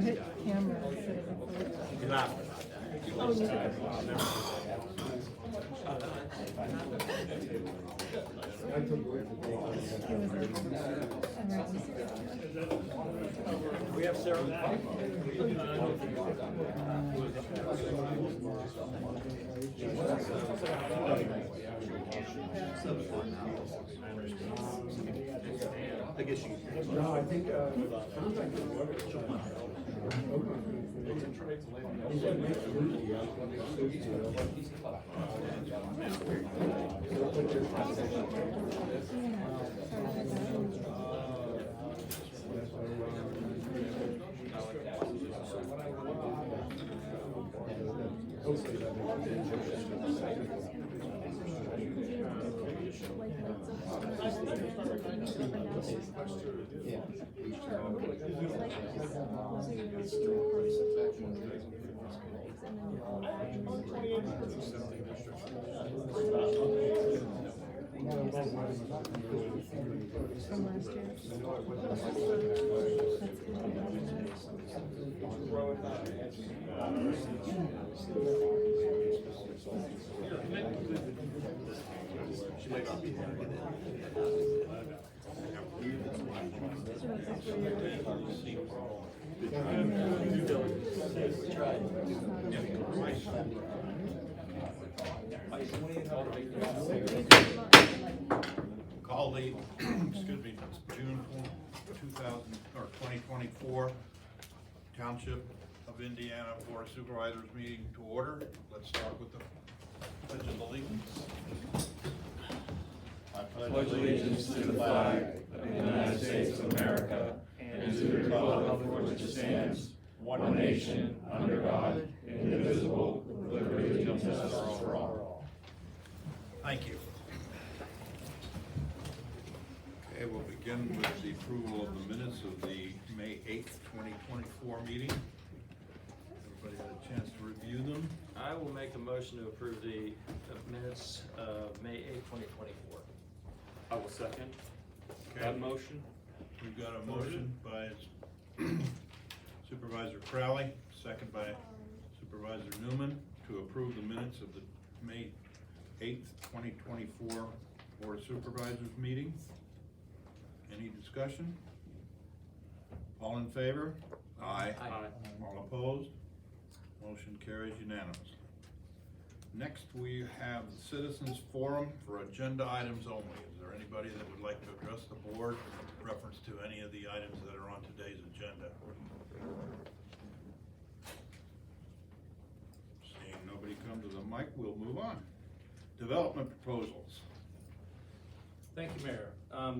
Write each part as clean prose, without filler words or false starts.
hit camera instead of the photo. You laughed about that. Oh, yeah. We have Sarah. I guess you. No, I think, From last year. Call the, excuse me, June 2024 Township of Indiana Board of Supervisors meeting to order. Let's start with the Pledge of Allegiance. I pledge allegiance to the flag of the United States of America and to the republic for which it stands, one nation, under God, indivisible, with liberty and justice for all. Thank you. Okay, we'll begin with the approval of the minutes of the May 8th, 2024 meeting. Everybody had a chance to review them? I will make a motion to approve the minutes of May 8th, 2024. I will second Okay. that motion. We've got a motion by Supervisor Crowley, second by Supervisor Newman, to approve the minutes of the May 8th, 2024 Board of Supervisors meeting. Any discussion? All in favor? Aye. Aye. All opposed? Motion carries unanimously. Next, we have the Citizens Forum for agenda items only. Is there anybody that would like to address the board in reference to any of the items that are on today's agenda? Seeing nobody come to the mic, we'll move on. Development proposals. Thank you, Mayor.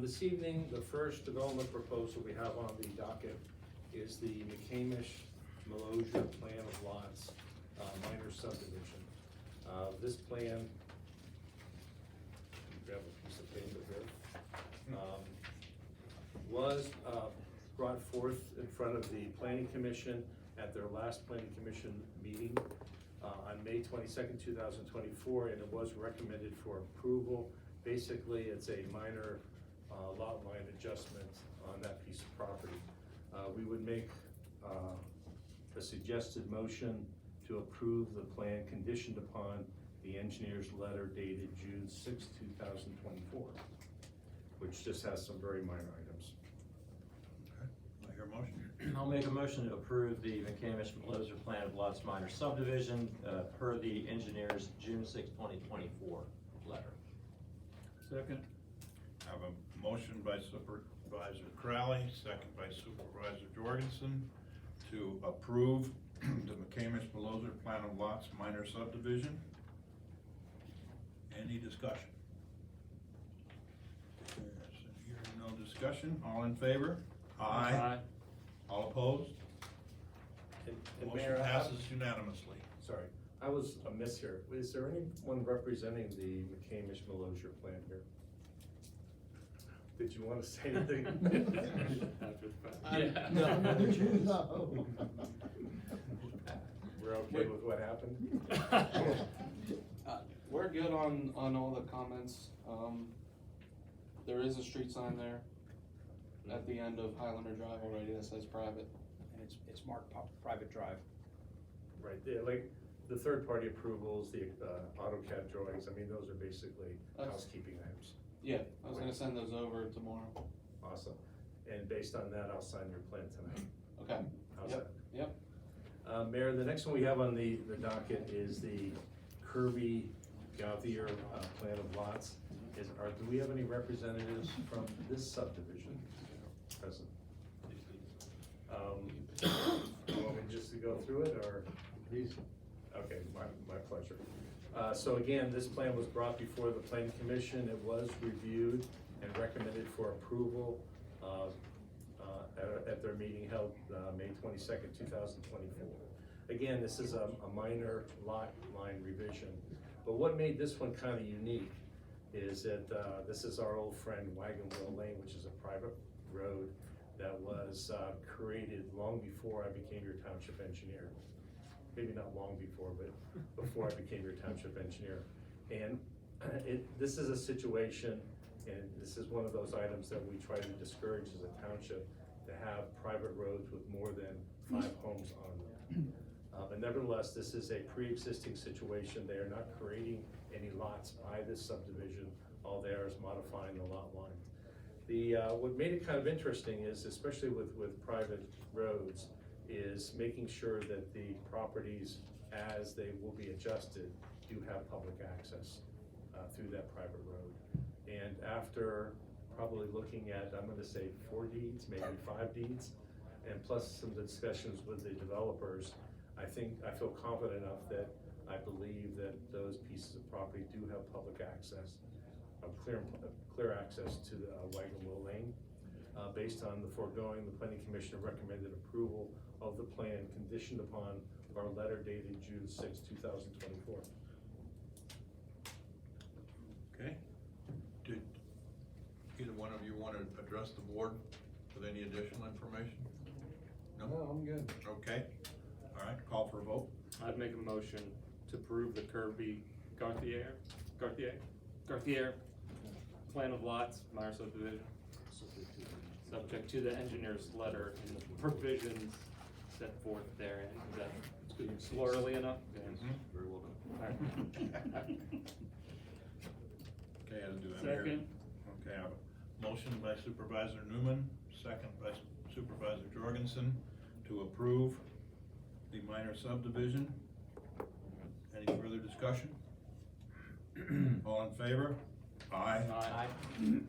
This evening, the first development proposal we have on the docket is the McCamish-Melosier Plan of Lots, minor subdivision. This plan, grab a piece of paper here, was brought forth in front of the Planning Commission at their last Planning Commission meeting on May 22nd, 2024, and it was recommended for approval. Basically, it's a minor lot line adjustment on that piece of property. We would make a suggested motion to approve the plan conditioned upon the engineer's letter dated June 6, 2024, which just has some very minor items. Okay, I hear a motion. I'll make a motion to approve the McCamish-Melosier Plan of Lots Minor Subdivision per the engineer's June 6, 2024 letter. Second. I have a motion by Supervisor Crowley, second by Supervisor Jorgensen, to approve the McCamish-Melosier Plan of Lots Minor Subdivision. Any discussion? Hearing no discussion, all in favor? Aye. All opposed? And Motion Mayor, passes unanimously. sorry, I was amiss here. Is there anyone representing the McCamish-Melosier plan here? Did you want to say anything? Yeah. No. We're okay with what happened? We're good on all the comments. There is a street sign there at the end of Highlander Drive already that says private. it's marked private drive. Right, yeah, like, the third-party approvals, the AutoCAD drawings, I mean, those are basically That's- housekeeping items. Yeah, I was gonna send those over tomorrow. Awesome. And based on that, I'll sign your plan tonight. Okay. How's Yep, that? yep. Mayor, the next one we have on the docket is the Kirby Gauthier plan of lots. Do we have any representatives from this subdivision present? You want me just to go through it, or? Please. Okay, my pleasure. So again, this plan was brought before the planning commission. It was reviewed and recommended for approval at their meeting held May 22nd, 2024. Again, this is a minor lot line revision, but what made this one kind of unique is that this is our old friend Wagon Wheel Lane, which is a private road that was created long before I became your township engineer. Maybe not long before, but before I became your township engineer. And this is a situation, and this is one of those items that we try to discourage as a township, to have private roads with more than 5 homes on them. But nevertheless, this is a pre-existing situation. They are not creating any lots by this subdivision. All they are is modifying the lot line. What made it kind of interesting is, especially with private roads, is making sure that the properties, as they will be adjusted, do have public access through that private road. And after probably looking at, I'm gonna say 4 deeds, maybe 5 deeds, and plus some discussions with the developers, I feel confident enough that I believe that those pieces of property do have public access, clear access to the Wagon Wheel Lane. Based on the foregoing, the planning commission recommended approval of the plan conditioned upon our letter dated June 6, 2024. Okay. Did either one of you want to address the board with any additional information? No, I'm good. Okay. All right, call for a vote. I'd make a motion to approve the Kirby Gauthier plan of lots, minor subdivision, subject to the engineer's letter and the provisions set forth therein. Is that orderly enough? Very well done. Alright. Okay, I'll do that. Mayor. Second. Okay, I have a motion by Supervisor Newman, second by Supervisor Jorgensen to approve the minor subdivision. Any further discussion? All in favor? Aye. Aye.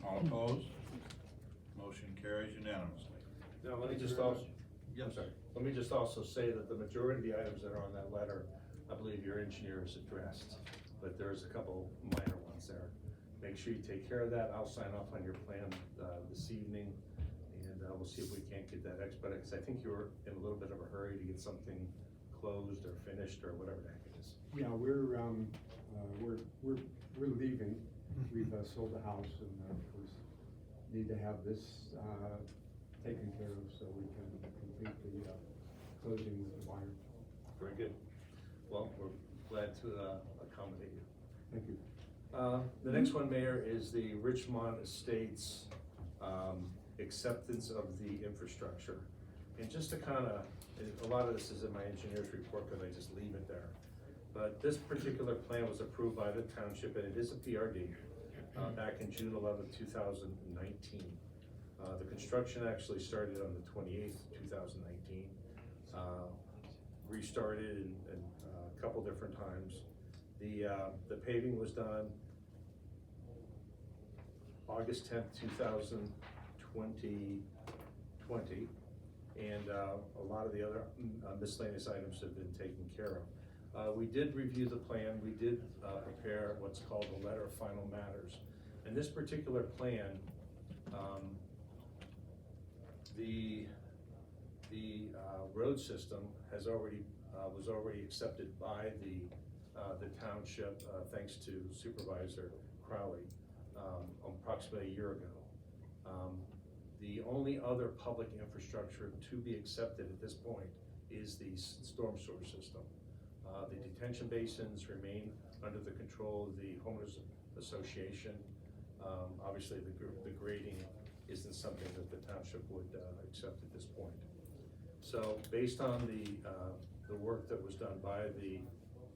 All opposed? Motion carries unanimously. Now, let me just also, Yes. I'm sorry, let me just also say that the majority of the items that are on that letter, I believe your engineer has addressed, but there's a couple minor ones there. Make sure you take care of that. I'll sign off on your plan this evening, and we'll see if we can't get that expedited, because I think you were in a little bit of a hurry to get something closed or finished or whatever the heck it is. Yeah, we're leaving. We've sold the house and of course need to have this taken care of so we can complete the closing with the buyer. Very good. Well, we're glad to accommodate you. Thank you. The next one, Mayor, is the Richmond Estates acceptance of the infrastructure. And just to kind of, a lot of this is in my engineer's report because I just leave it there. But this particular plan was approved by the township, and it is a PRD, back in June 11th, 2019. The construction actually started on the 28th, 2019. Restarted in a couple different times. The paving was done August 10th, 2020, and a lot of the other miscellaneous items have been taken care of. We did review the plan. We did prepare what's called a letter of final matters. And this particular plan, the road system has already was already accepted by the township, thanks to Supervisor Crowley, approximately a year ago. The only other public infrastructure to be accepted at this point is the storm sewer system. The detention basins remain under the control of the homeowners association. Obviously, the grading isn't something that the township would accept at this point. So based on the work that was done by the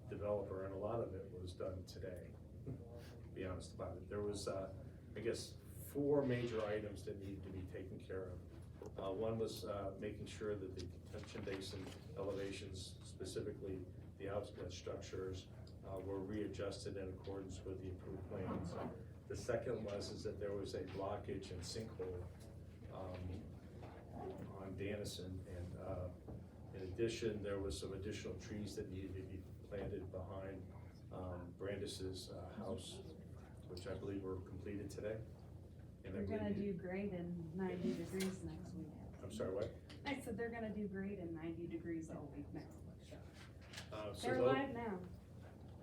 developer, and a lot of it was done today, to be honest about it, there was, I guess, 4 major items that needed to be taken care of. One was making sure that the detention basin elevations, specifically the outlet structures, were readjusted in accordance with the approved plans. The second is that there was a blockage and sinkhole on Dennison, and in addition, there was some additional trees that needed to be planted behind Brandis's house, which I believe were completed today. And I They're gonna do believe, great in 90 degrees next week. I'm sorry, what? I said they're gonna do great in 90 degrees all week next week. So They're those- live now.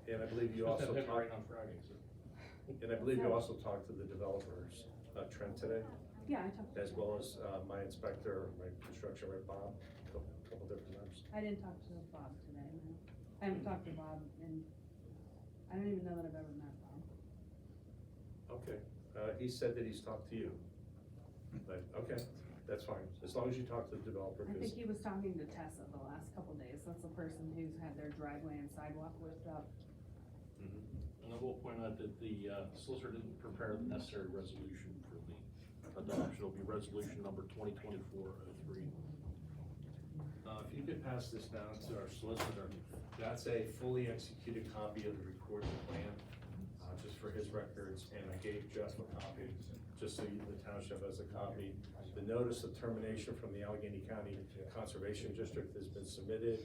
And I believe you also Right talked, on Friday, so. and I believe you also talked to the developers, Trent, today, Yeah, I talked to as them. well as my inspector, my construction rep, Bob, a couple different times. I didn't talk to Bob today, no. I haven't talked to Bob, and I don't even know that I've ever met Bob. Okay, he said that he's talked to you, but, okay, that's fine, as long as you talk to the developer, I think because, he was talking to Tessa the last couple days. That's the person who's had their driveway and sidewalk lifted up. And I will point out that the solicitor didn't prepare the necessary resolution for the adoption. It'll be resolution number 2024-03. if you could pass this down to our solicitor, that's a fully executed copy of the recorded plan, just for his records, and I gave Jeff a copy, just so the township has a copy. The notice of termination from the Allegheny County Conservation District has been submitted.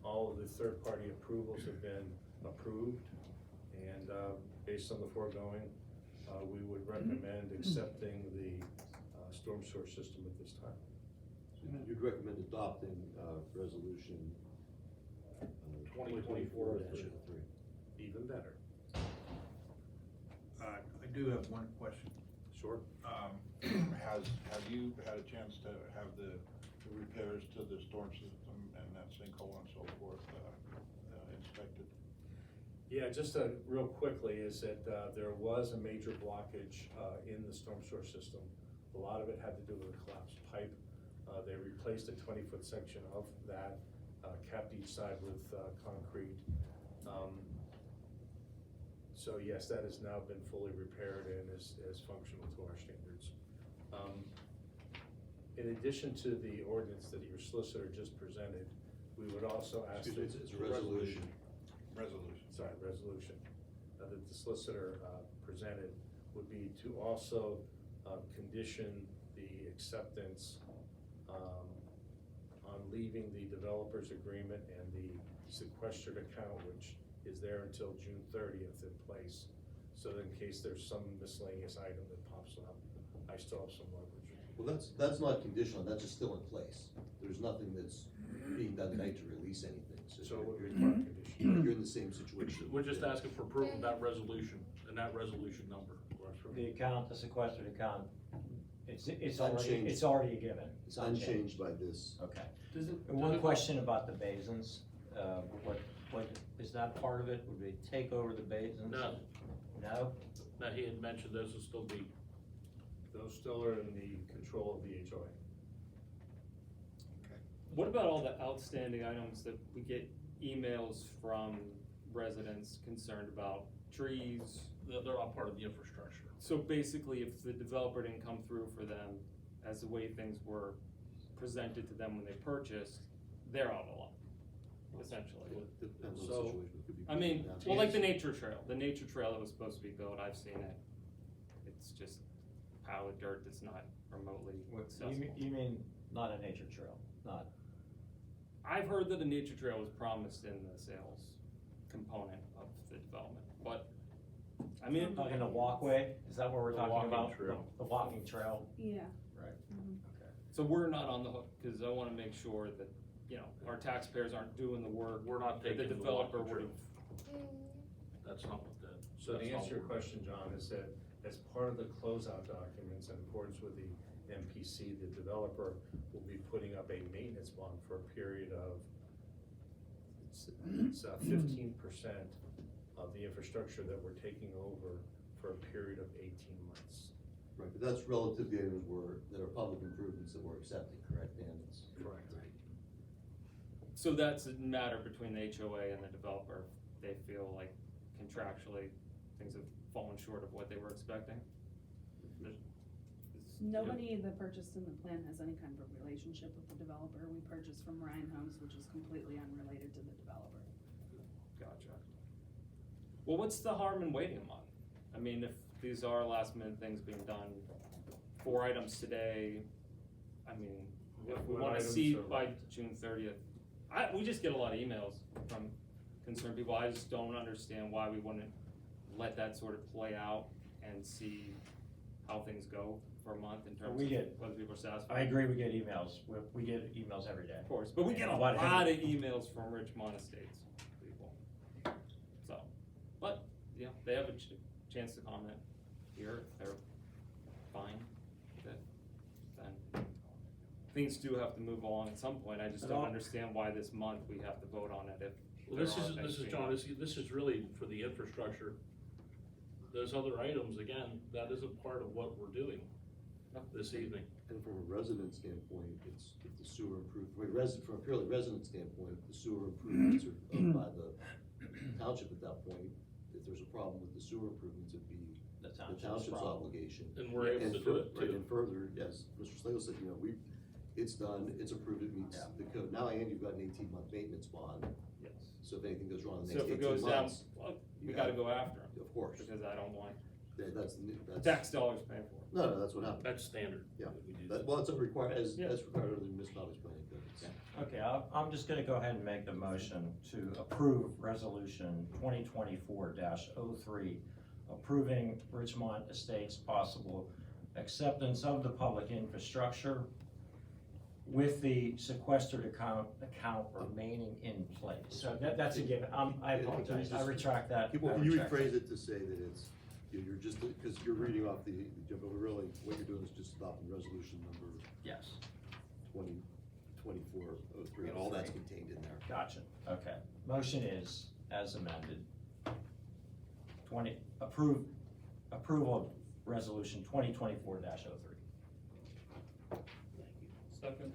All of the third-party approvals have been approved, and based on the foregoing, we would recommend accepting the storm sewer system at this time. You'd recommend adopting, resolution, 2024-03. Even better. I do have one question. Sure. Have you had a chance to have the repairs to the storm system and that sinkhole and so forth, inspected? Yeah, just real quickly, is that there was a major blockage in the storm sewer system. A lot of it had to do with a collapsed pipe. They replaced a 20-foot section of that, capped each side with concrete. So yes, that has now been fully repaired and is functional to our standards. In addition to the ordinance that your solicitor just presented, we would also ask. Excuse me, it's a resolution. Resolution that the solicitor presented would be to also condition the acceptance on leaving the developer's agreement and the sequestered account, which is there until June 30th in place. So that in case there's some miscellaneous item that pops up, I still have some leverage. Well, that's not conditional, that's just still in place. There's nothing that's being done tonight to release anything, So it would you're, require condition. you're in the same situation. We're just asking for approval of that resolution and that resolution number. The account, the sequestered account, it's unchanged. already a given. It's unchanged by this. Okay. Does it? And one question about the basins, what, is that part of it? Would we take over the basins? No. No? That he had mentioned, those will still be. Those still are in the control of the HOA. What about all the outstanding items that we get emails from residents concerned about trees? They're all part of the infrastructure. So basically, if the developer didn't come through for them as the way things were presented to them when they purchased, they're out of luck, essentially. Well, it depends on the So, situation. It could be I mean, down to- well, like the nature trail that was supposed to be built, I've seen it. It's just a pile of dirt that's not remotely accessible. You mean not a nature trail, not? I've heard that a nature trail was promised in the sales component of the development, but, I mean. Talking the walkway, is that what we're The talking walking about? trail. The walking trail? Yeah. Right. Okay. So we're not on the hook, cause I wanna make sure that, you know, our taxpayers aren't doing the work. We're not that taking the the developer walking would've. That's not what that. So to that's not answer your what- question, John, is that as part of the closeout documents in accordance with the MPC, the developer will be putting up a maintenance bond for a period of, it's 15% of the infrastructure that we're taking over for a period of 18 months. Right, but that's relative to the items that are public improvements that we're accepting, correct, Dan? Correct. So that's a matter between the HOA and the developer. They feel like contractually, things have fallen short of what they were expecting. Nobody that purchased in the plan has any kind of a relationship with the developer. We purchased from Ryan Homes, which is completely unrelated to the developer. Gotcha. Well, what's the harm in waiting a month? I mean, if these are last minute things being done, 4 items today, I mean, if we What wanna items see are by June 30th. We just get a lot of emails from concerned people. I just don't understand why we wouldn't let that sort of play out and see how things go for a month in terms We of get- whether people are satisfied. I agree, we get emails, we get emails every day. Of course, but we get a And lot of emails from Richmond Estates people. So, but, yeah, they have a chance to comment here, if they're fine with it, then things do have to move along at some point. I just don't understand why this month we have to vote on it if Well, there this are is, things this is being John, done. this is really for the infrastructure. Those other items, again, that isn't part of what we're doing this evening. And from a resident standpoint, it's if the sewer from a purely resident standpoint, if the sewer improvements are owned by the township at that point, if there's a problem with the sewer improvements, it'd be The the township's township's problem. obligation. And we're able to do it Right, too. and further, yes, Mr. Slagle said, it's done, it's approved, it meets the code. Now, and you've got an 18-month maintenance bond, Yes. so if anything goes wrong in the So next if it 18 goes down, months, well, we you gotta have- go after them, of course. because I don't want That's tax dollars paying for it. No, that's what happened. That's standard. Yeah, that we do that, well, it's required, as Yeah. required under the municipalities planning code. It's- Okay, I'm just gonna go ahead and make the motion to approve resolution 2024-03, approving Richmond Estates possible acceptance of the public infrastructure with the sequestered account remaining in place. So that's a given, I apologize, I retract that. People, I can you retract rephrase that. it to say that it's, you're just, because you're reading off but really, what you're doing is just adopting resolution number Yes, 2024-03, and all that's contained in there. gotcha, okay. Motion is, as amended, approval of resolution 2024-03. Second.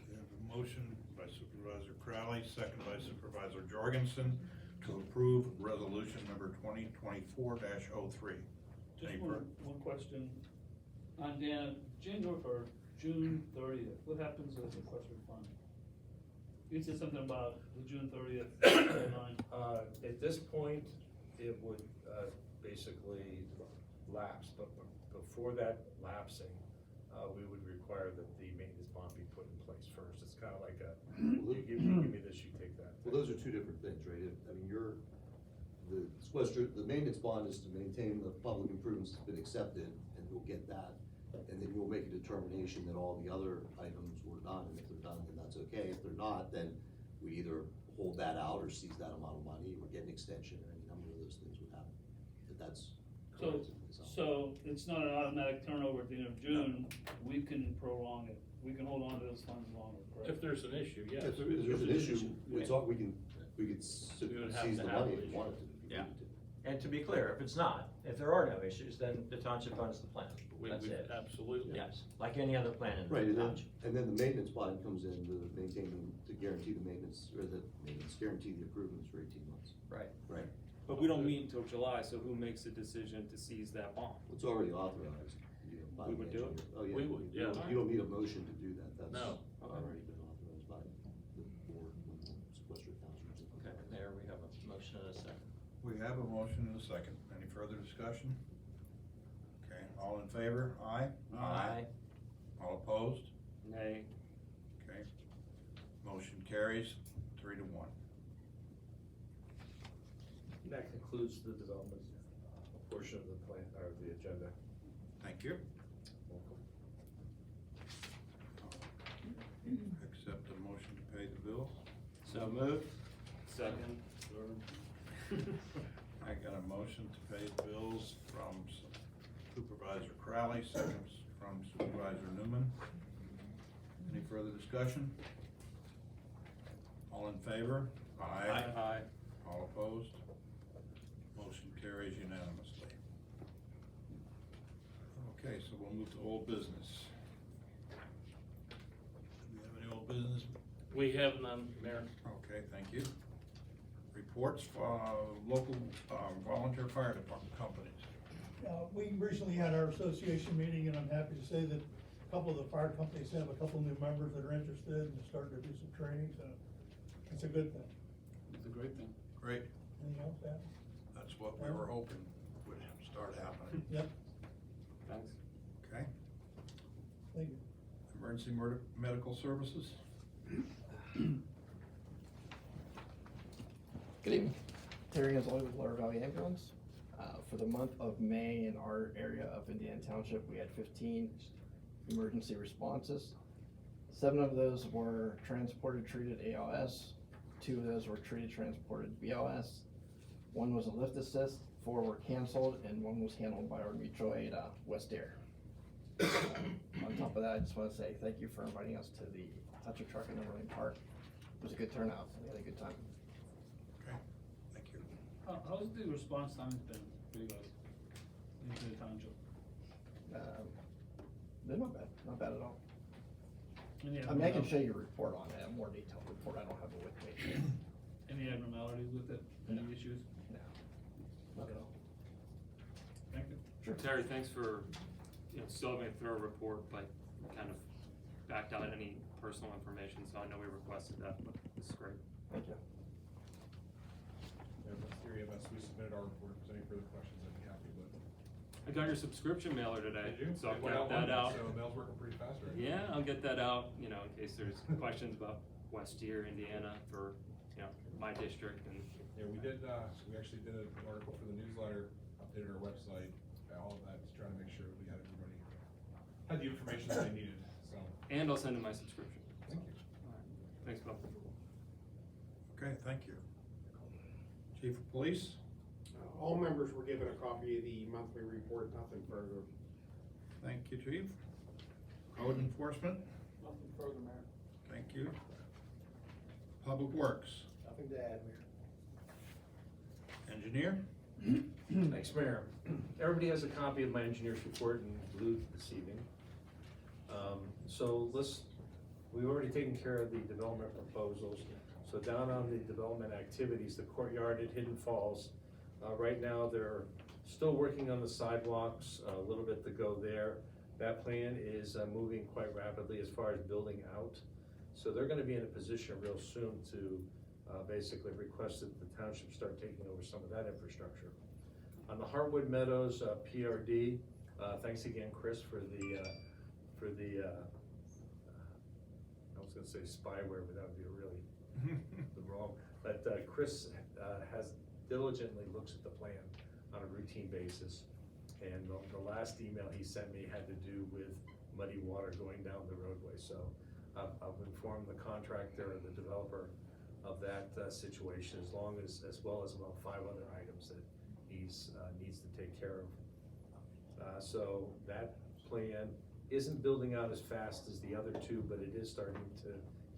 We have a motion by Supervisor Crowley, second by Supervisor Jorgensen, to approve resolution number 2024-03. Just Any one question. On January or June 30th, what happens to the sequestered fund? You said something about the June 30th deadline. At this point, it would, basically lapse, but before that lapsing, we would require that the maintenance bond be put in place first. It's kinda like you give me this, you take that. Well, those are two different things, right? I mean, the maintenance bond is to maintain the public improvements that's been accepted, and we'll get that. And then we'll make a determination that all the other items were done, and if they're done, then that's okay. If they're not, then we either hold that out or seize that amount of money, or get an extension, or any number of those things would happen. But that's correct. So it's not an automatic turnover at the end of June, we can prolong it, we can hold on to those funds longer, correct? If there's an issue, yes. If there's an issue, it's all, we could We would have seize to the have money an if we wanted to. if we Yeah. needed to. And to be clear, if it's not, if there are no issues, then the township funds the plan. That's it. Absolutely. Yes, like any other plan in Right, the and then, township. and then the maintenance bond comes in to maintain, to guarantee the maintenance, or guarantee the improvements for 18 months. Right. Right. But we don't meet until July, so who makes a decision to seize that bond? It's already authorized. By We the would do it? engineer. Oh, yeah. We would, You don't- yeah. You don't need a motion to do that. That's No. already been authorized by the board when the sequester accounts are. Okay, there we have a motion and a second. We have a motion and a second. Any further discussion? Okay, all in favor? Aye? All opposed? Nay. Okay. Motion carries 3-1. That concludes the development portion of the plan, or the agenda. Thank you. Accept a motion to pay the bills. So moved. Second. I got a motion to pay the bills from Supervisor Crowley, second from Supervisor Newman. Any further discussion? All in favor? Aye. All opposed? Motion carries unanimously. Okay, so we'll move to old business. Do we have any old business? We have none, Mayor. Okay, thank you. Reports for local volunteer fire department companies. We recently had our association meeting, and I'm happy to say that a couple of the fire companies have a couple new members that are interested and starting to do some training, so it's a good thing. It's a great thing. Great, Anything else, Adam? that's what we were hoping would start happening. Yep, Thanks. Okay, thank you. emergency medical services. Good evening. Terry Gonzalez with Lower Valley Ambulance. For the month of May in our area of Indiana Township, we had 15 emergency responses. 7 of those were transported, treated ALS. 2 of those were treated, transported BLS. 1 was a lift assist, 4 were canceled, and 1 was handled by our mutual aid, West Air. On top of that, I just want to say thank you for inviting us to the Touch a Truck in Everlane Park. It was a good turnout. We had a good time. Okay, thank you. How's the response time been for you guys into the township? They're not bad at all. Any I mean, I can abnormal- show you a report on it, a more detailed report. I don't have it with me. Any abnormalities with it? Any No. issues? No, not at all. Thank you. Sure. Terry, thanks for, still having a thorough report, but kind of backed out any personal information, so I know we requested that, but this is great. Thank you. Yeah, that's the EMS, we submitted our report, if there's any further questions, I'd be happy, but. I got your subscription mailer today, Did you? so I'll It went get that Monday, out. So mail's working pretty fast right now. Yeah, I'll get that out, in case there's questions about West Deer, Indiana for, my district and. Yeah, we did, we actually did an article for the newsletter, updated our website, all of that, to try to make sure we had everybody, had the information that they needed, so. And I'll send in my subscription. Thank you. All right. Thanks, Bill. Okay, thank you. Chief of Police? All members were given a copy of the monthly report, nothing further. Thank you, Chief. Code Enforcement? Nothing further, Mayor. Thank you. Public Works? Nothing to add, Mayor. Engineer? Thanks, Mayor. Everybody has a copy of my engineer's report in blue this evening. So we've already taken care of the development proposals. So down on the development activities, the courtyard at Hidden Falls, right now they're still working on the sidewalks, a little bit to go there. That plan is moving quite rapidly as far as building out. So they're gonna be in a position real soon to basically request that the township start taking over some of that infrastructure. On the Heartwood Meadows PRD, thanks again, Chris, for the I was gonna say spyware, but that would be really wrong. But Chris has diligently looks at the plan on a routine basis. And the last email he sent me had to do with muddy water going down the roadway. So I've informed the contractor and the developer of that situation, as well as about 5 other items that he's needs to take care of. So that plan isn't building out as fast as the other 2, but it is starting to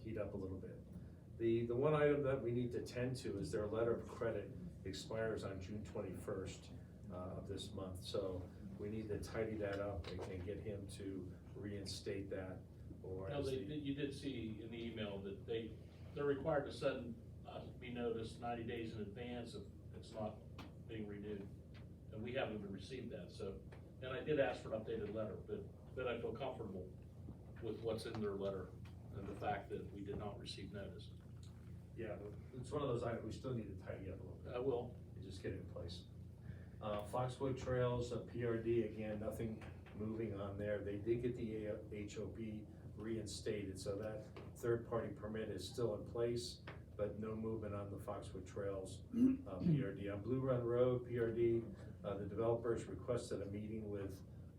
heat up a little bit. The one item that we need to tend to is their letter of credit expires on June 21st of this month. So we need to tidy that up and get him to reinstate that. Or No, you did see in the email that they're required to send, be noticed 90 days in advance if it's not being renewed. And we haven't even received that, so, and I did ask for an updated letter, but I feel comfortable with what's in their letter and the fact that we did not receive notice. Yeah, it's one of those items we still need to tidy up a little bit. I will. And just get it in place. Foxwood Trails, PRD, again, nothing moving on there. They did get the HOP reinstated, so that third-party permit is still in place, but no movement on the Foxwood Trails PRD. On Blue Run Road, PRD, the developers requested a meeting with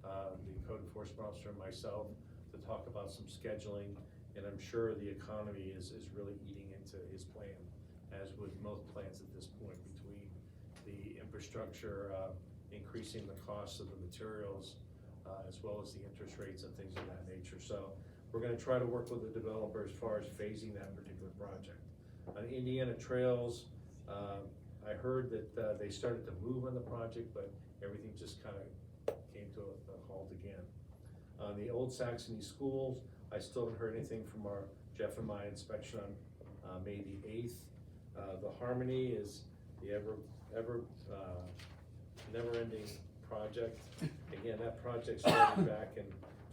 the code enforcement officer and myself to talk about some scheduling, and I'm sure the economy is really eating into his plan, as with most plans at this point, between the infrastructure, increasing the cost of the materials, as well as the interest rates and things of that nature. So we're gonna try to work with the developer as far as phasing that particular project. On Indiana Trails, I heard that they started to move on the project, but everything just kind of came to a halt again. On the Old Saxony Schools, I still haven't heard anything from Jeff and my inspection on May the 8th. The Harmony is the never-ending project. Again, that project started back in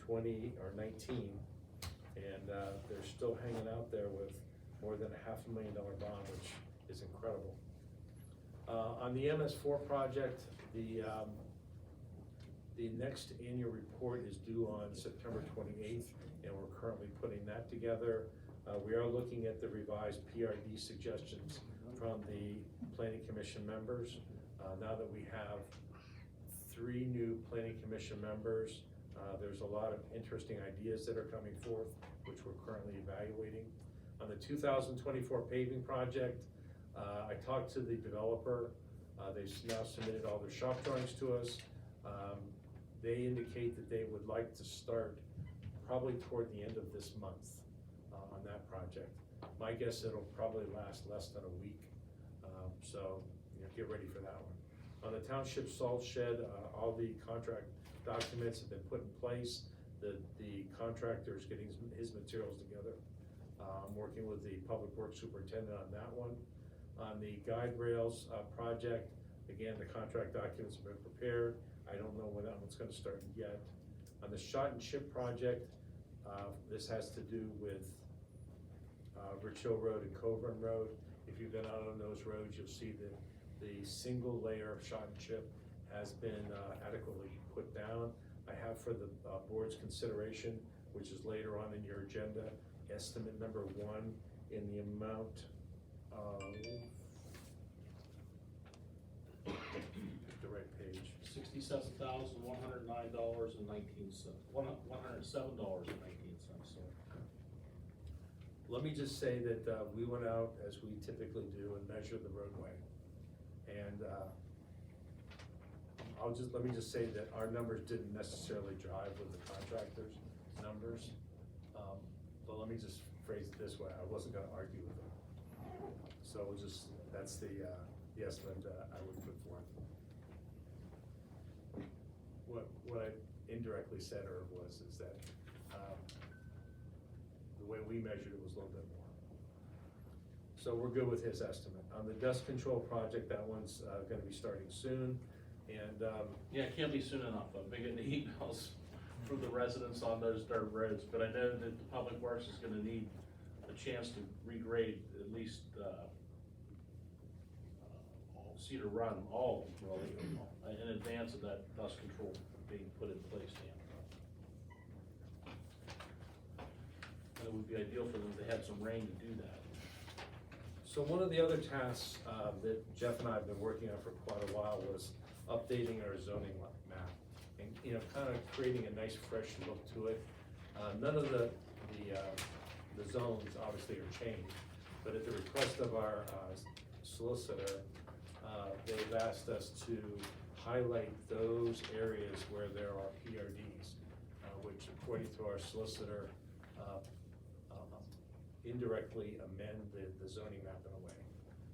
19, and they're still hanging out there with more than $500,000 bond, which is incredible. On the MS4 project, the next annual report is due on September 28th, and we're currently putting that together. We are looking at the revised PRD suggestions from the Planning Commission members. Now that we have 3 new Planning Commission members, there's a lot of interesting ideas that are coming forth, which we're currently evaluating. On the 2024 paving project, I talked to the developer. They've now submitted all their shop drawings to us. They indicate that they would like to start probably toward the end of this month on that project. My guess it'll probably last less than a week, so get ready for that one. On the Township salt shed, all the contract documents have been put in place. The contractor is getting his materials together. I'm working with the Public Works Superintendent on that one. On the guide rails project, again, the contract documents have been prepared. I don't know when that one's gonna start yet. On the shot and chip project, this has to do with Rich Hill Road and Coburn Road. If you've been out on those roads, you'll see that the single layer of shot and chip has been adequately put down. I have for the board's consideration, which is later on in your agenda, estimate number 1 in the amount of, pick the right page. $67,109.19, $107.19, so. Let me just say that we went out, as we typically do, and measured the roadway. And let me just say that our numbers didn't necessarily drive with the contractor's numbers. But let me just phrase it this way, I wasn't gonna argue with them. So that's the estimate I would put forth. What I indirectly said is that the way we measured it was a little bit more. So we're good with his estimate. On the dust control project, that one's gonna be starting soon, and Yeah, it can't be soon enough. I've been getting emails from the residents on those dirt roads, but I know that the Public Works is gonna need a chance to regrade at least, Cedar Run, all, really, in advance of that dust control being put in place, Dan. And it would be ideal for them if they had some rain to do that. so one of the other tasks that Jeff and I have been working on for quite a while was updating our zoning map and, kind of creating a nice fresh look to it. None of the zones obviously are changed, but at the request of our solicitor, they've asked us to highlight those areas where there are PRDs, which according to our solicitor, indirectly amend the zoning map in a way.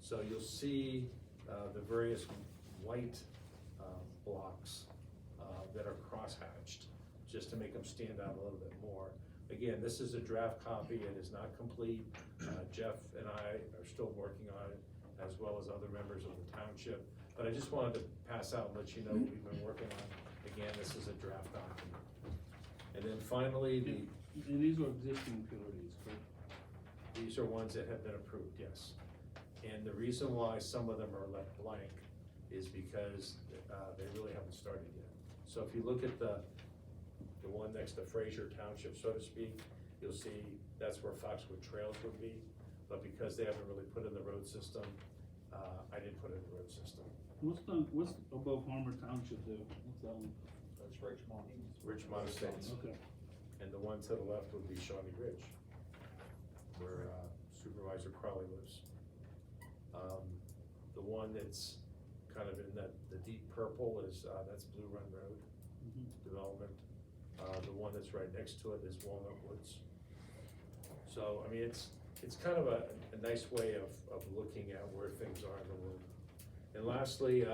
So you'll see the various white blocks that are crosshatched, just to make them stand out a little bit more. Again, this is a draft copy, it is not complete. Jeff and I are still working on it, as well as other members of the township. But I just wanted to pass out and let you know what we've been working on. Again, this is a draft document. And then finally, And these are existing PRDs, correct? these are ones that have been approved, yes. And the reason why some of them are left blank is because they really haven't started yet. So if you look at the one next to Fraser Township, so to speak, you'll see that's where Foxwood Trails would be. But because they haven't really put in the road system, I didn't put in the road system. What's above Harmer Township there? What's that one? That's Richmond. Richmond Estates. Okay. And the one to the left would be Shawnee Ridge, where Supervisor Crowley lives. The one that's kind of in the deep purple is, that's Blue Run Road development. The one that's right next to it is Walnut Woods. So, I mean, it's kind of a nice way of looking at where things are in the world. And lastly,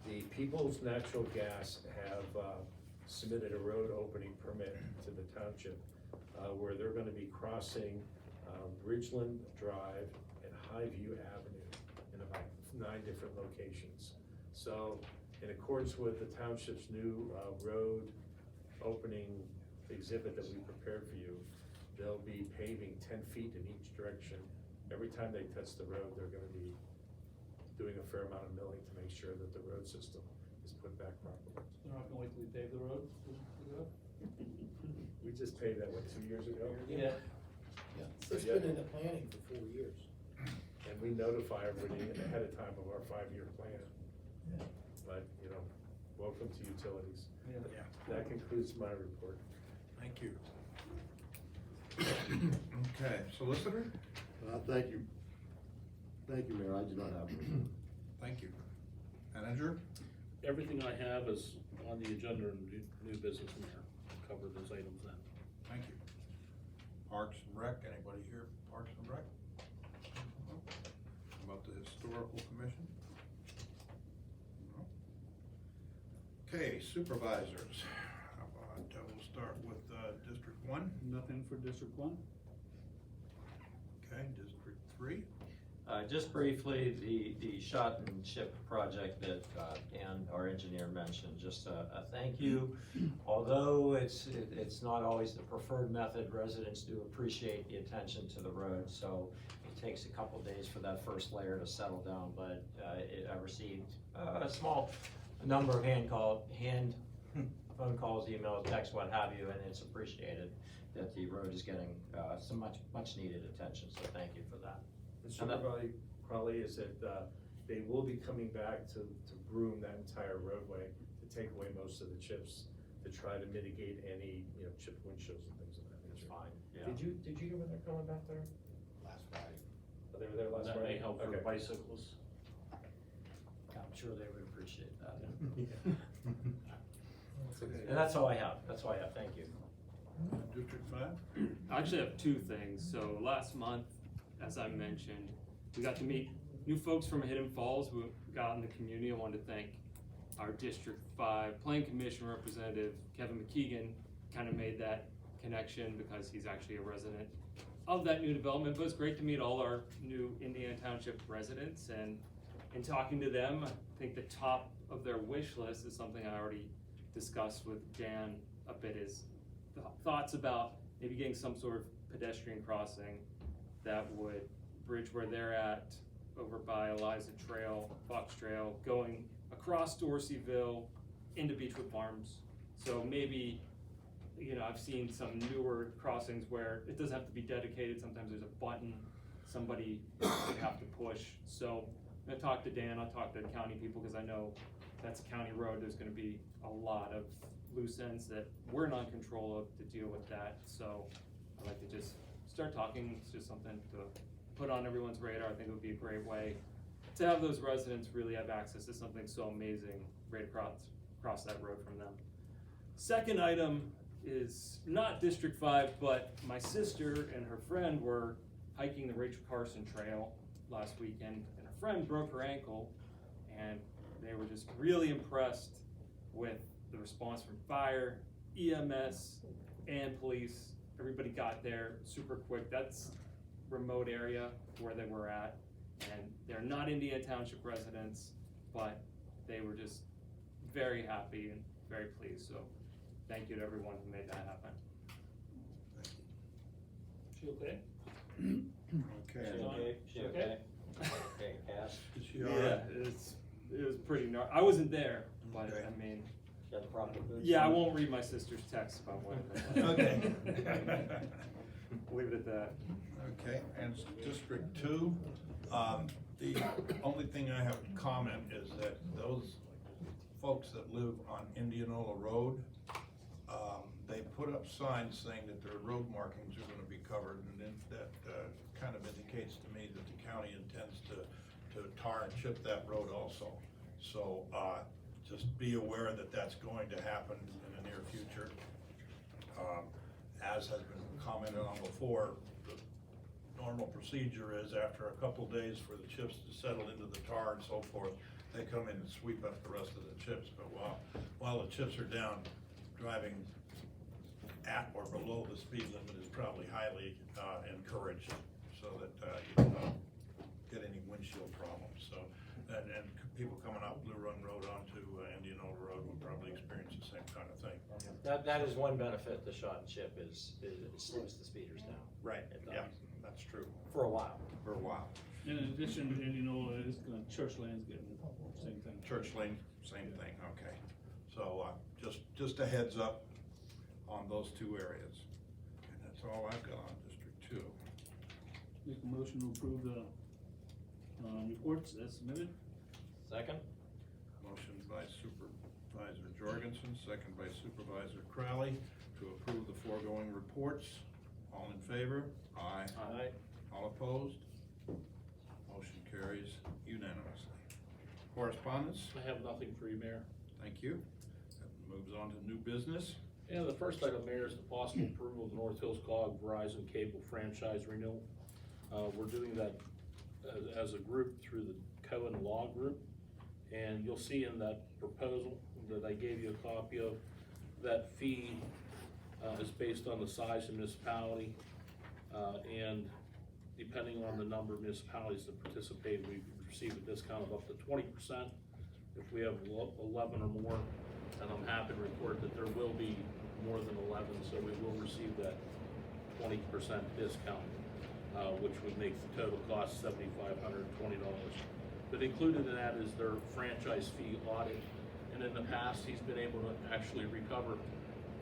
the People's Natural Gas have submitted a road opening permit to the township where they're gonna be crossing Ridgeland Drive and Highview Avenue in about 9 different locations. So in accordance with the township's new road opening exhibit that we prepared for you, they'll be paving 10 feet in each direction. Every time they touch the road, they're gonna be doing a fair amount of milling to make sure that the road system is put back properly. They're not gonna wait till we pave the road? We just paved that, what, 2 years ago? Yeah. It's been in the planning for 4 years. And we notify everybody ahead of time of our 5-year plan. Yeah. But, you know, welcome to utilities. Yeah. That concludes my report. Thank you. Okay, solicitor? Thank you. Thank you, Mayor, I do not have one. Thank you. Manager? Everything I have is on the agenda and new business, Mayor. Cover those items then. Thank you. Parks and Rec, anybody here, Parks and Rec? About the Historical Commission? No. Okay, Supervisors. How about, we'll start with District 1. Nothing for District 1? Okay, District 3. Just briefly, the shot and chip project that Dan, our engineer, mentioned, just a thank you. Although it's not always the preferred method, residents do appreciate the attention to the road, so it takes a couple days for that first layer to settle down, but I received a small number of phone calls, emails, texts, what have you, and it's appreciated that the road is getting some much needed attention, so thank you for that. The Supervisor Crowley is that they will be coming back to broom that entire roadway to take away most of the chips, to try to mitigate any, chipped windshields and things of that It's nature. fine, yeah. Did you hear when they're coming back there? Last Friday. Oh, they were there last That Friday? may help for Okay. bicyclists. I'm sure they would appreciate that. Okay. And that's all I have, thank you. District 5. I actually have 2 things. So last month, as I mentioned, we got to meet new folks from Hidden Falls who got in the community. I wanted to thank our District 5 Plan Commission representative, Kevin McKeegan, kind of made that connection because he's actually a resident of that new development. But it's great to meet all our new Indiana Township residents, and in talking to them, I think the top of their wish list is something I already discussed with Dan a bit, is the thoughts about maybe getting some sort of pedestrian crossing that would bridge where they're at over by Eliza Trail, Fox Trail, going across Dorseyville into Beechwood Farms. So maybe, I've seen some newer crossings where it doesn't have to be dedicated. Sometimes there's a button somebody would have to push. So I'm gonna talk to Dan, I'll talk to the county people, because I know that's a county road. There's gonna be a lot of loose ends that we're not in control of to deal with that. So I'd like to just start talking. It's just something to put on everyone's radar. I think it would be a great way to have those residents really have access to something so amazing right across that road from them. Second item is not District 5, but my sister and her friend were hiking the Rachel Carson Trail last weekend, and her friend broke her ankle, and they were just really impressed with the response from fire, EMS, and police. Everybody got there super quick. That's remote area where they were at, and they're not Indiana Township residents, but they were just very happy and very pleased. So thank you to everyone who made that happen. She okay? Okay. She okay? Okay, Cass, Is she all right? Yeah, it was pretty gnarly. I wasn't there, but Okay. I mean, she had the proper boots? yeah, I won't read my sister's text about what it was. Okay. Leave it at that. Okay, and District 2, the only thing I have to comment is that those folks that live on Indianola Road, they put up signs saying that their road markings are gonna be covered, and then that kind of indicates to me that the county intends to tar and chip that road also. So, just be aware that that's going to happen in the near future. As has been commented on before, the normal procedure is after a couple days for the chips to settle into the tar and so forth, they come in and sweep up the rest of the chips. But while the chips are down, driving at or below the speed limit is probably highly encouraged, so that you don't get any windshield problems. So, and people coming out Blue Run Road onto Indianola Road will probably experience the same kind of thing. That is one benefit to shot and chip is it slows the speeders down. Right, It yeah, does. that's true, For a while. for a while. In addition, Church Lane's getting the same thing. Church Lane, same thing, okay. So, just a heads up on those two areas. And that's all I've got on District 2. Make a motion to approve the, reports as submitted. Second? Motion by Supervisor Jorgensen, second by Supervisor Crowley to approve the foregoing reports. All in favor? Aye. Aye. All opposed? Motion carries unanimously. Correspondence? I have nothing for you, Mayor. Thank you. That moves on to new business. Yeah, the first item, Mayor, is the possible approval of the North Hills Cog Verizon Cable franchise renewal. We're doing that as a group through the Cohen Law Group. And you'll see in that proposal that I gave you a copy of, that fee is based on the size of municipality. And depending on the number of municipalities that participate, we receive a discount of up to 20%. If we have 11 or more, and I'm happy to report that there will be more than 11, so we will receive that 20% discount, which would make the total cost $7,520. But included in that is their franchise fee audit, and in the past, he's been able to actually recover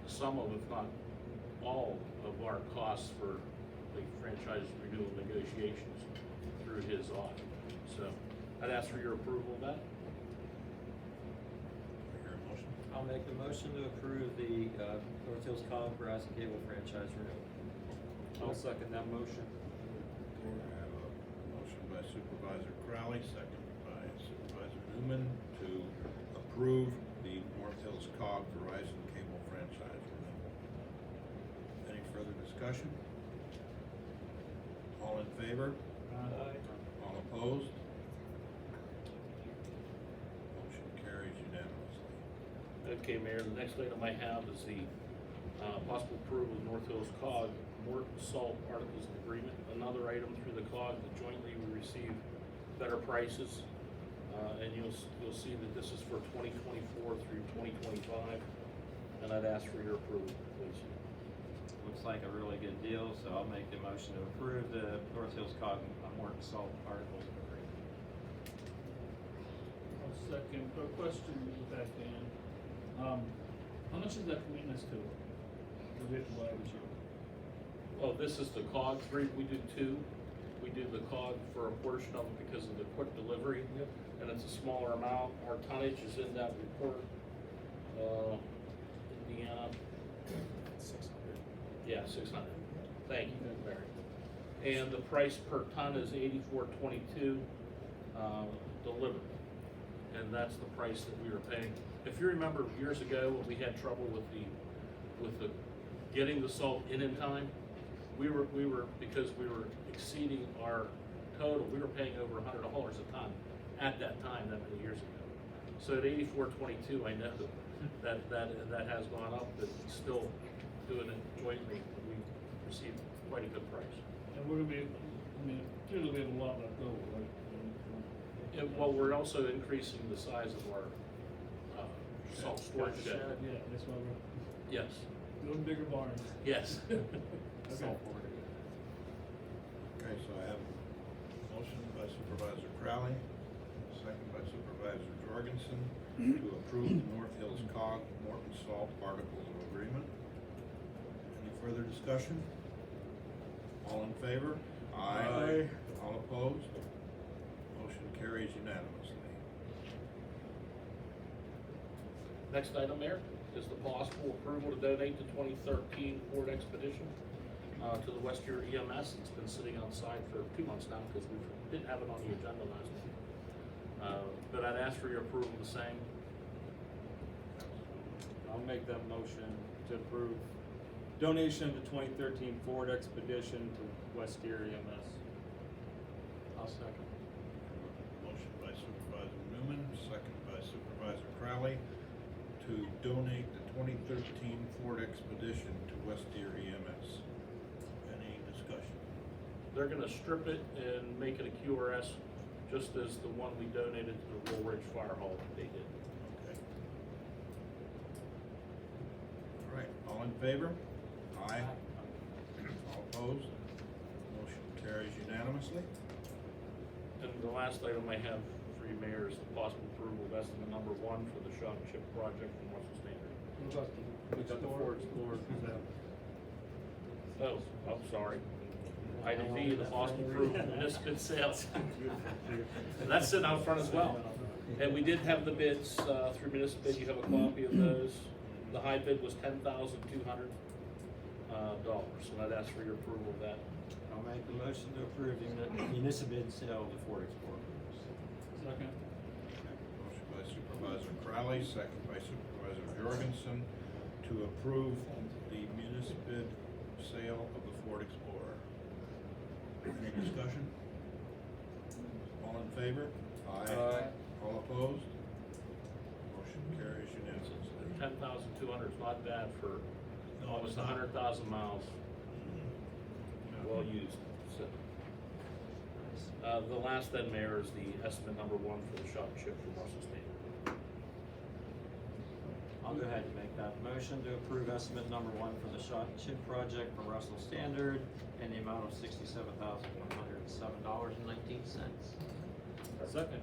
some of, if not all, of our costs for the franchise renewal negotiations through his audit. So I'd ask for your approval of that. I hear a motion. I'll make the motion to approve the North Hills Cog Verizon Cable franchise renewal. I'll second that motion. I have a motion by Supervisor Crowley, second by Supervisor Newman to approve the North Hills Cog Verizon Cable franchise renewal. Any further discussion? All in favor? Aye. All opposed? Motion carries unanimously. Okay, Mayor, the next item I have is the possible approval of North Hills Cog Morton Salt Articles of Agreement. Another item through the COG that jointly we receive better prices. And you'll see that this is for 2024 through 2025. And I'd ask for your approval, please. Looks like a really good deal, so I'll make the motion to approve the North Hills Cog Morton Salt Articles of Agreement. I'll second, a question with that, Dan. How much is that committing us to? The we have to buy this year? Oh, this is the COG 3, we did 2. We did the COG for a portion of it because of the quick delivery. Yep. And it's a smaller amount. Our tonnage is in that report. Indiana. 600. Yeah, 600. Thank you, Mary. And the price per ton is $84.22 delivered. And that's the price that we were paying. If you remember years ago when we had trouble with the getting the salt in time, we were because we were exceeding our total, we were paying over $100 a ton at that time, that many years ago. So at $84.22, I know that has gone up, but still doing it jointly, we received quite a good price. And we're gonna be, I mean, clearly we have a lot left over, right? And, well, we're also increasing the size of our salt storage shed. Yeah, that's why we're Yes, building bigger barns. yes. Okay. Okay, so I have a motion by Supervisor Crowley, second by Supervisor Jorgensen to approve the North Hills Cog Morton Salt Articles of Agreement. Any further discussion? All in favor? Aye. All opposed? Motion carries unanimously. Next item, Mayor, is the possible approval to donate the 2013 Ford Expedition to the Westier EMS. It's been sitting outside for 2 months now because we didn't have it on the agenda last month. But I'd ask for your approval of the same. I'll make that motion to approve donation of the 2013 Ford Expedition to Westier EMS. I'll second. Motion by Supervisor Newman, second by Supervisor Crowley to donate the 2013 Ford Expedition to West Deer EMS. Any discussion? They're gonna strip it and make it a QRS, just as the one we donated to the Roll Ridge Fire Hall they did. Okay. All right, all in favor? Aye. All opposed? Motion carries unanimously. And the last item I have for you, Mayor, is the possible approval of estimate number 1 for the shop and chip project from Russell Standard. We got the Ford Explorer. Oh, I'm sorry. Item B, the possible approval of municipal sales. That's sitting out front as well. And we did have the bids through municipal bid. You have a copy of those. The high bid was $10,200. And I'd ask for your approval of that. I'll make the motion to approve the municipal bid sale of the Ford Explorer. Second. Motion by Supervisor Crowley, second by Supervisor Jorgensen to approve the municipal bid sale of the Ford Explorer. Any discussion? All in favor? Aye. All opposed? Motion carries unanimously. 10,200 is not bad for almost 100,000 miles. Well used. So, the last then, Mayor, is the estimate number 1 for the shop and ship from Russell Standard. I'll go ahead and make that motion to approve estimate number 1 for the shot and chip project from Russell Standard in the amount of $67,107.19. Second.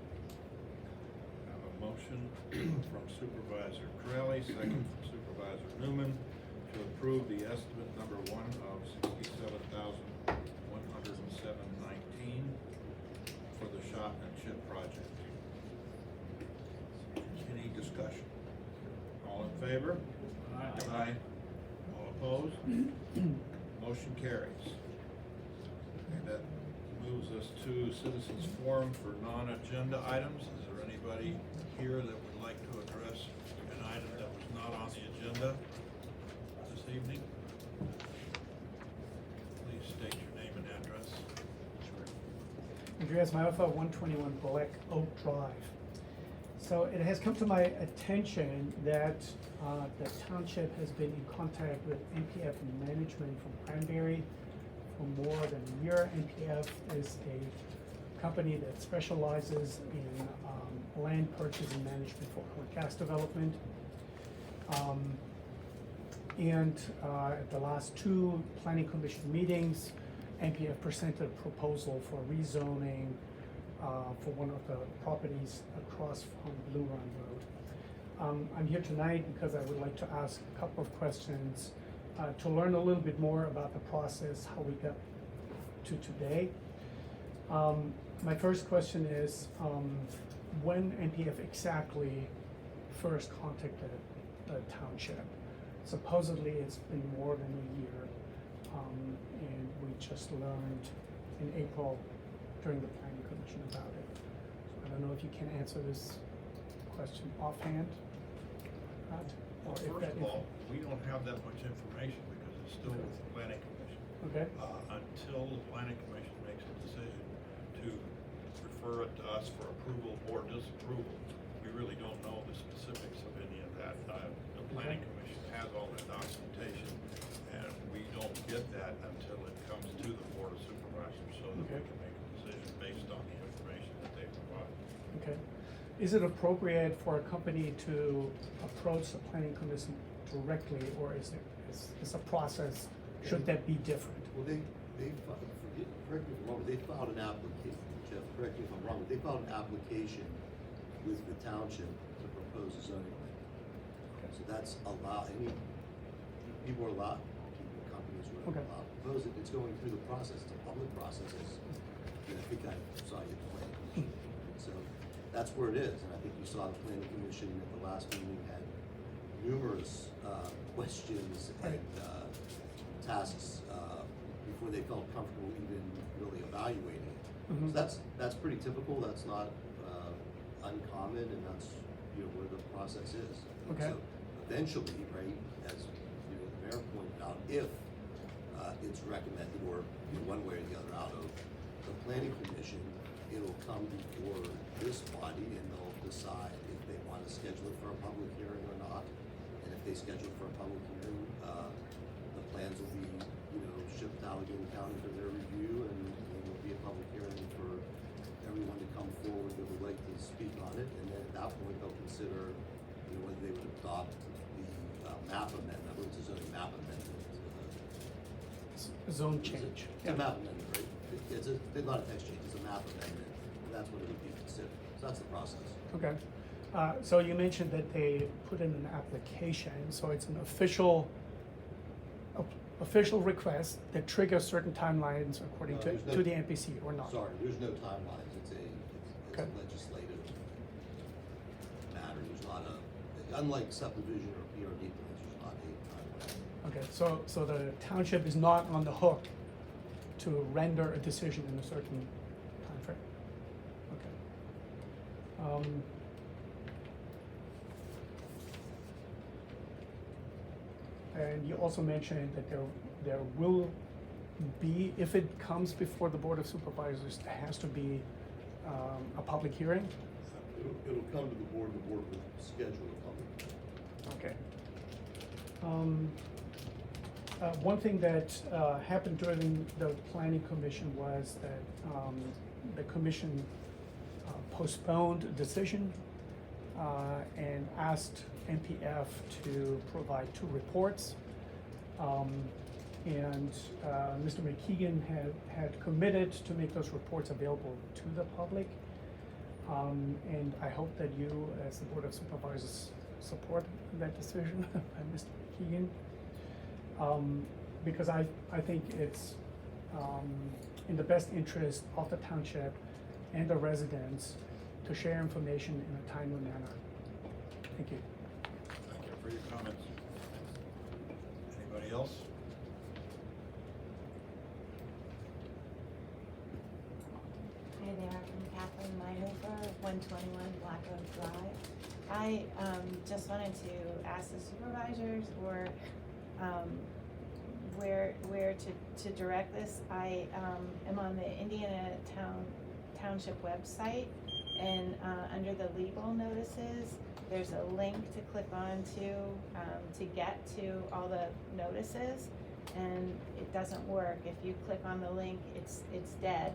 Have a motion from Supervisor Crowley, second from Supervisor Newman to approve the estimate number 1 of $67,107.19 for the shop and chip project. Any discussion? All in favor? Aye. All opposed? Motion carries. Okay, that moves us to citizens forum for non-agenda items. Is there anybody here that would like to address an item that was not on the agenda this evening? Please state your name and address. Andreas Maufa, 121 Black Oak Drive. So it has come to my attention that the township has been in contact with NPF management from Cranberry for more than a year. NPF is a company that specializes in land purchase and management for oil and gas development. At the last 2 planning commission meetings, NPF presented a proposal for rezoning for one of the properties across from Blue Run Road. I'm here tonight because I would like to ask a couple of questions to learn a little bit more about the process, how we got to today. My first question is, when NPF exactly first contacted the township? Supposedly it's been more than a year, and we just learned in April during the planning commission about it. So I don't know if you can answer this question offhand. Well, first of all, we don't have that much information because it's still with the planning commission. Okay. Until the planning commission makes a decision to refer it to us for approval or disapproval, we really don't know the specifics of any of that. The planning commission has all the documentation, and we don't get that until it comes to the board of supervisors, so that we can make a decision based on the information that they provide. Okay. Is it appropriate for a company to approach the planning commission directly, or is a process, should that be different? Well, correct me if I'm wrong, they filed an application, Jeff, correct me if I'm wrong, but they filed an application with the township to propose a zoning plan. So that's allowed, people are allowed, companies are allowed to propose it, it's going through the process, it's a public process, I think I saw you at the planning commission. So that's where it is, and I think you saw the planning commission at the last meeting had numerous questions and tasks before they felt comfortable even really evaluating it. So that's pretty typical, that's not uncommon, and that's where the process is. Okay. So eventually, right, as the mayor pointed out, if it's recommended or one way or the other out of the planning commission, it'll come before this body and they'll decide if they want to schedule it for a public hearing or not. And if they schedule for a public hearing. The plans will be, shipped to Allegheny County for their review, and there will be a public hearing for everyone to come forward that would like to speak on it, and then at that point, they'll consider, whether they would adopt the map amendment, which is a map amendment. Zone change. It's a map amendment, right? It's not a text change, it's a map amendment, and that's what it would be considered. So that's the process. Okay. So you mentioned that they put in an application, so it's an official request that triggers certain timelines according No, to there's no- the NPC or not? Sorry, there's no timelines. It's a Okay. legislative matter. There's not unlike subdivision or PRD plans, there's not a timeline. Okay, so the township is not on the hook to render a decision in a certain timeframe? Okay. And you also mentioned that there will be, if it comes before the Board of Supervisors, there has to be a public hearing? It'll come to the board will schedule a public. Okay. One thing that happened during the planning commission was that the commission postponed a decision and asked NPF to provide 2 reports. And Mr. McKeegan had committed to make those reports available to the public. And I hope that you, as the Board of Supervisors, support that decision by Mr. McKeegan. Because I think it's in the best interest of the township and the residents to share information in a timely manner. Thank you. Thank you for your comments. Anybody else? Hi there, I'm Kathleen Meinhofer, 121 Black Oak Drive. I just wanted to ask the supervisors where to direct this. I am on the Indiana Township website, and under the legal notices, there's a link to click on to get to all the notices, and it doesn't work. If you click on the link, it's dead.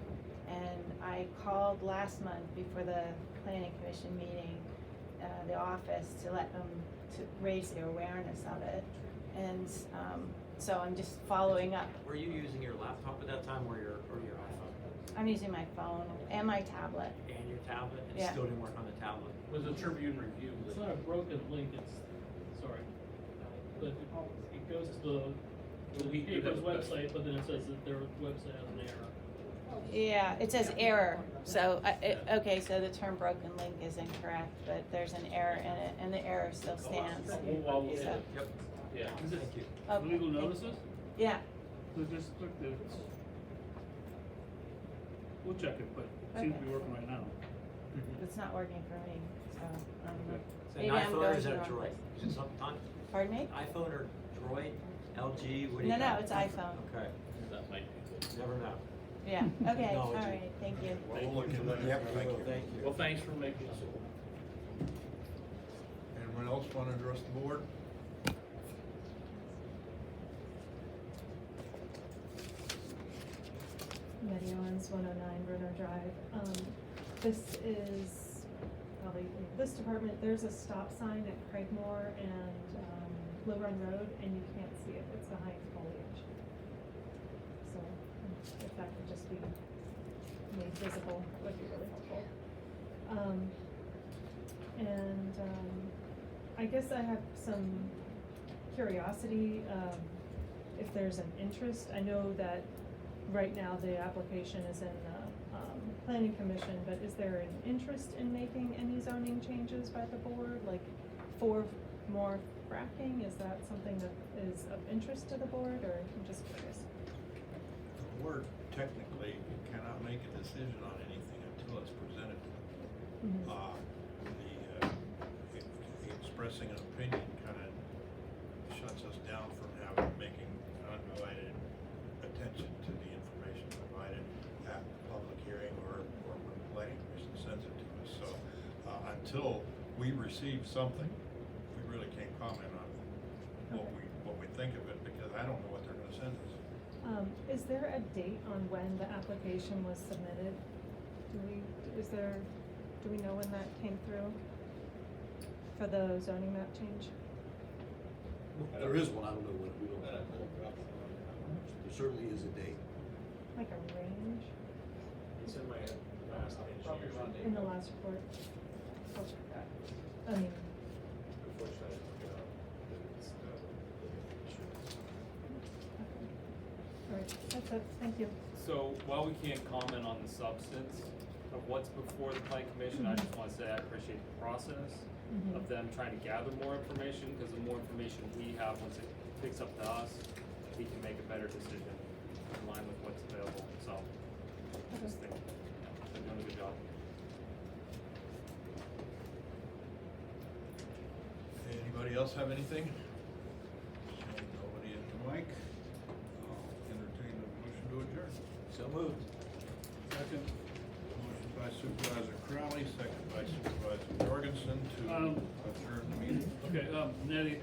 And I called last month before the planning commission meeting, the office, to let them, to raise their awareness of it. And so I'm just following up. Were you using your laptop at that time or your iPhone? I'm using my phone and my tablet. And your tablet? It Yeah. still didn't work on the tablet? Was the Tribune Review? It's not a broken link, sorry, but it goes to the paper's website, but then it says that their website has an error. Yeah, it says error. So, okay, so the term broken link is incorrect, but there's an error in it, and the error still stands. Well, So, Yep. Yeah. Is it Thank you. okay, legal thank you. notices? Yeah, So just click the, we'll check it, but it seems to be working right now. it's not working for me, so, I don't know. Is it Maybe an I'm iPhone or going is to it the a wrong Droid? place. Is it something? Pardon me? iPhone or Droid? LG? What do you No, got? it's iPhone. Okay, That might be. never know. Yeah, okay, all Technology. right, thank you. We'll look into that. Yep, Thank you. thank you. Well, thanks for making us aware. Anyone else want to address the board? Betty Owens, 109 Brenner Drive. This is probably, this department, there's a stop sign at Craigmore and Low Run Road, and you can't see it, it's behind foliage. So if that could just be made visible, that would be really helpful. I guess I have some curiosity, if there's an interest. I know that right now the application is in the planning commission, but is there an interest in making any zoning changes by the board, like for more fracking? Is that something that is of interest to the board, or I'm just curious? The board technically cannot make a decision on anything until it's presented to them. Mhm. Expressing an opinion kind of shuts us down from making undivided attention to the information provided at the public hearing or when the planning commission sends it to us. So until we receive something, we really can't comment on it. Is there a date on when the application was submitted? Do we know when that came through? For the zoning map change? There is one, I don't know when, we don't have one. There certainly is a date. Like a range It's in my last page. in the last report? I'll check that. I mean, Unfortunately, it's, all right, that's it, thank you. So while we can't comment on the substance of what's before the planning commission, I just wanna say I appreciate the process Mhm. of them trying to gather more information, because the more information we have, once it picks up to us, we can make a better decision in line with what's available, so. I just think, they're doing a good job. Anybody else have anything? Nobody at the mic? I'll entertain a motion to adjourn. So moved. Second. Motion by Supervisor Crowley, second by Supervisor Jorgensen to adjourn the meeting. Okay, Nettie,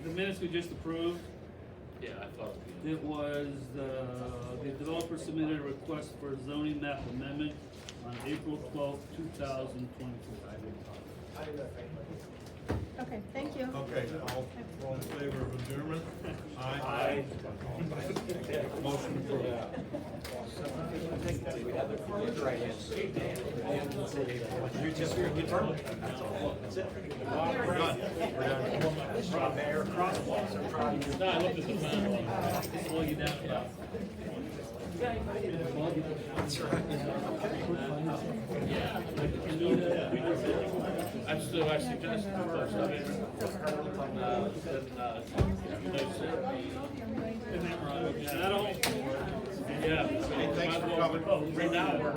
the minutes we just approved, Yeah, I thought. it was, the developer submitted a request for a zoning map amendment on April 12th, 2024. Okay, thank you. Okay, all in favor of adjournment? Aye. Motion approved. You're just here to get done. That's all. That's it. We're done. We're done. Mayor, crosswalks are trying to. No, I looked at the plan, slow you down about. That's right. I suggested first, I mean, And I don't, yeah. Hey, thanks for coming. Right now, we're